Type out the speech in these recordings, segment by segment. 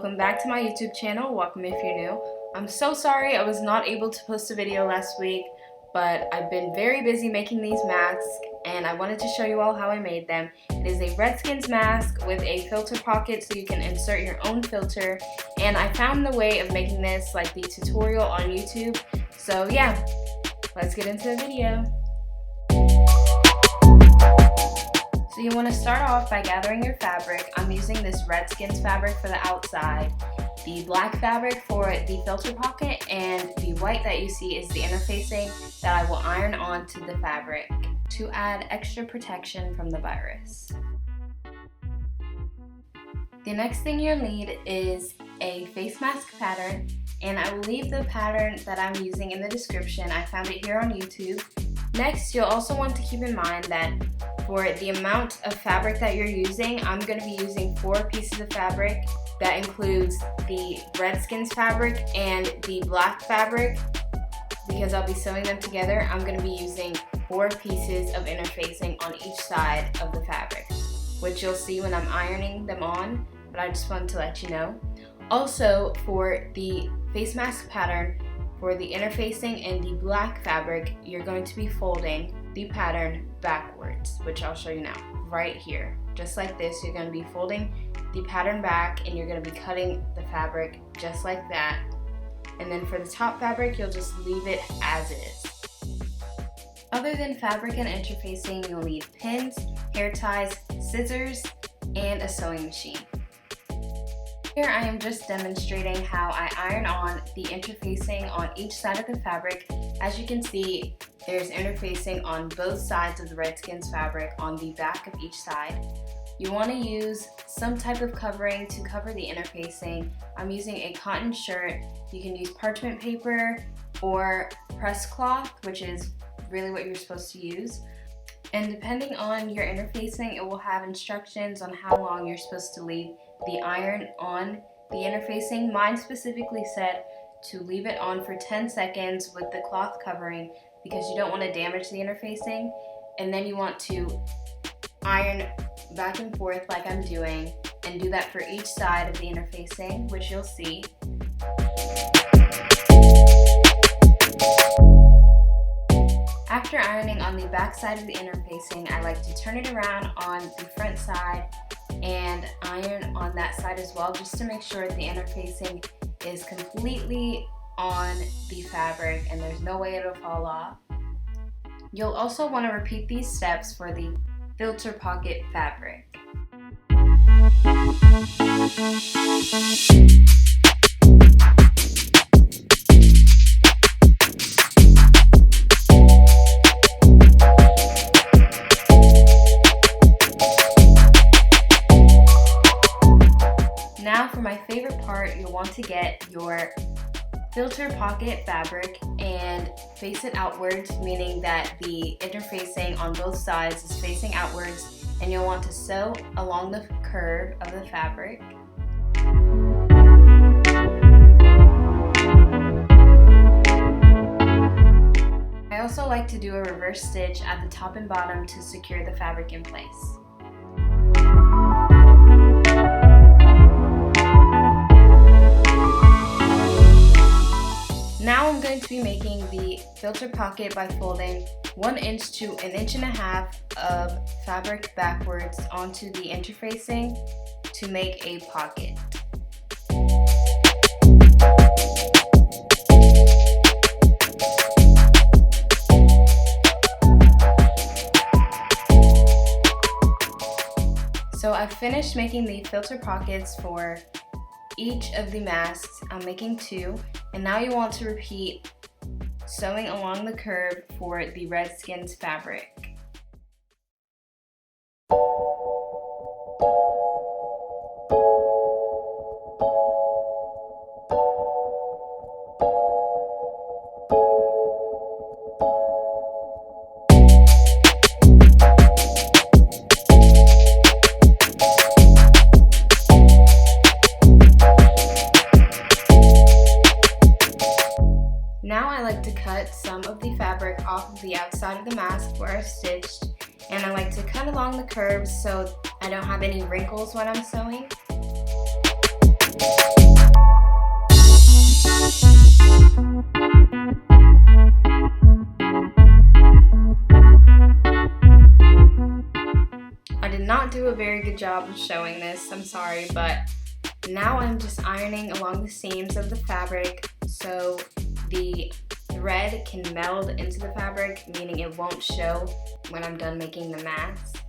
welcome back to my YouTube channel. Welcome if you're new. I'm so sorry I was not able to post a video last week, but I've been very busy making these masks and I wanted to show you all how I made them. It is a Redskins mask with a filter pocket so you can insert your own filter, and I found the way of making this, like the tutorial on YouTube. So yeah, let's get into the video. So you want to start off by gathering your fabric. I'm using this Redskins fabric for the outside, the black fabric for the filter pocket, and the white that you see is the interfacing that I will iron onto the fabric to add extra protection from the virus. The next thing you'll need is a face mask pattern, and I will leave the pattern that I'm using in the description. I found it here on YouTube. Next, you'll also want to keep in mind that for the amount of fabric that you're using, I'm going to be using 4 pieces of fabric. That includes the Redskins fabric and the black fabric. Because I'll be sewing them together, I'm going to be using 4 pieces of interfacing on each side of the fabric, which you'll see when I'm ironing them on, but I just wanted to let you know. Also, for the face mask pattern, for the interfacing and the black fabric, you're going to be folding the pattern backwards, which I'll show you now, right here. Just like this, you're going to be folding the pattern back and you're going to be cutting the fabric just like that. And then for the top fabric, you'll just leave it as it is. Other than fabric and interfacing, you'll need pins, hair ties, scissors, and a sewing machine. Here I am just demonstrating how I iron on the interfacing on each side of the fabric. As you can see, there's interfacing on both sides of the Redskins fabric on the back of each side. You want to use some type of covering to cover the interfacing. I'm using a cotton shirt. You can use parchment paper or press cloth, which is really what you're supposed to use. And depending on your interfacing, it will have instructions on how long you're supposed to leave the iron on the interfacing. Mine specifically said to leave it on for 10 seconds with the cloth covering because you don't want to damage the interfacing. And then you want to iron back and forth like I'm doing, and do that for each side of the interfacing, which you'll see. After ironing on the back side of the interfacing, I like to turn it around on the front side and iron on that side as well, just to make sure the interfacing is completely on the fabric and there's no way it'll fall off. You'll also want to repeat these steps for the filter pocket fabric. Now for my favorite part, you'll want to get your filter pocket fabric and face it outwards, meaning that the interfacing on both sides is facing outwards, and you'll want to sew along the curve of the fabric. I also like to do a reverse stitch at the top and bottom to secure the fabric in place. Now I'm going to be making the filter pocket by folding 1 inch to 1.5 inches of fabric backwards onto the interfacing to make a pocket. So I've finished making the filter pockets for each of the masks. I'm making 2, and now you want to repeat sewing along the curve for the Redskins fabric. Now I like to cut some of the fabric off of the outside of the mask where I've stitched, and I like to cut along the curves so I don't have any wrinkles when I'm sewing. I did not do a very good job of showing this, I'm sorry, but now I'm just ironing along the seams of the fabric so the thread can meld into the fabric, meaning it won't show when I'm done making the mask.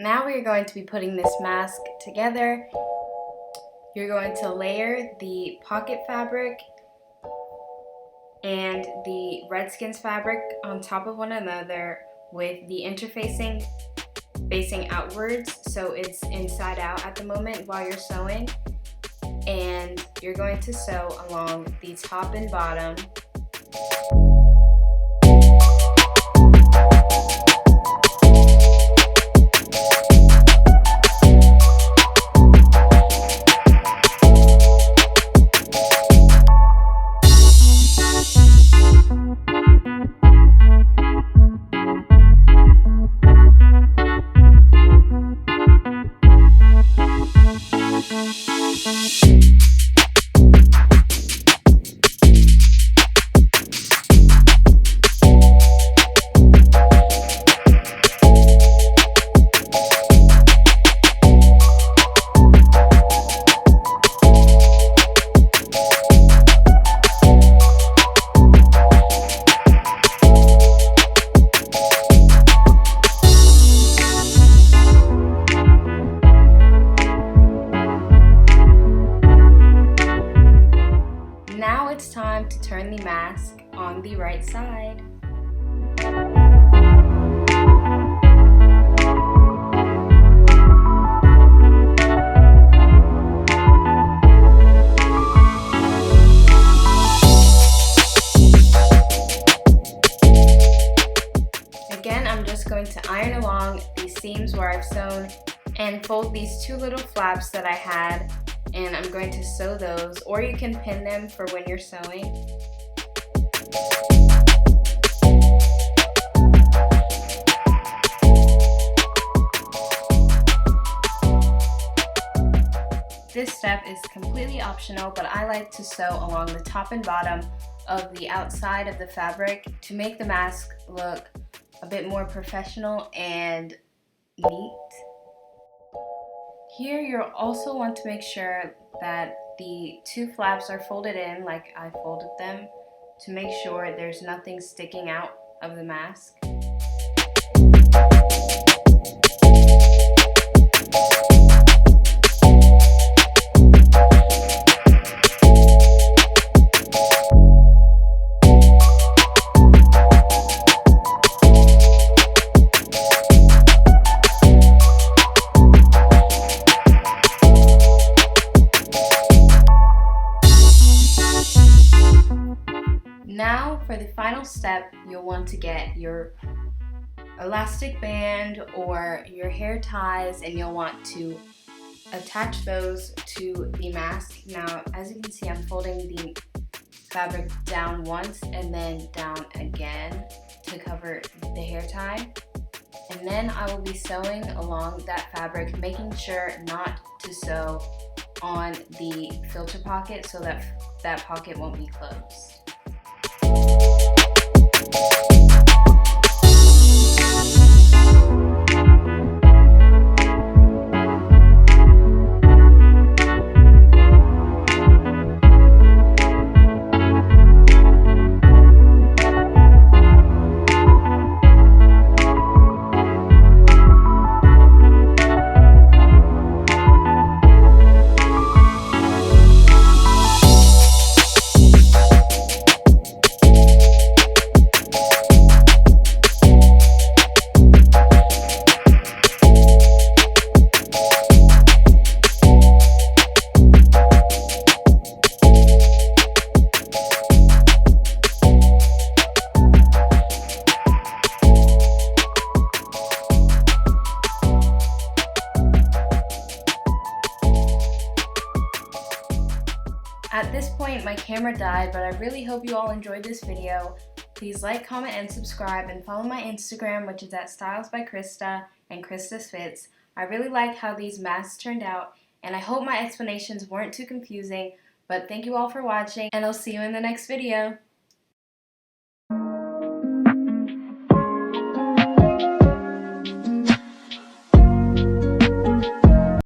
Now we're going to be putting this mask together. You're going to layer the pocket fabric and the Redskins fabric on top of one another with the interfacing facing outwards, so it's inside out at the moment while you're sewing. And you're going to sew along the top and bottom. Now it's time to turn the mask on the right side. Again, I'm just going to iron along these seams where I've sewn and fold these two little flaps that I had, and I'm going to sew those, or you can pin them for when you're sewing. This step is completely optional, but I like to sew along the top and bottom of the outside of the fabric to make the mask look a bit more professional and neat. Here you'll also want to make sure that the two flaps are folded in like I folded them to make sure there's nothing sticking out of the mask. Now for the final step, you'll want to get your elastic band or your hair ties, and you'll want to attach those to the mask. Now, as you can see, I'm folding the fabric down once and then down again to cover the hair tie. And then I will be sewing along that fabric, making sure not to sew on the filter pocket so that that pocket won't be closed. my camera died, but I really hope you all enjoyed this video. Please like, comment, and subscribe, and follow my Instagram, which is at Styles by Christa and Christa's Fits. I really like how these masks turned out, and I hope my explanations weren't too confusing, but thank you all for watching, and I'll see you in the next video.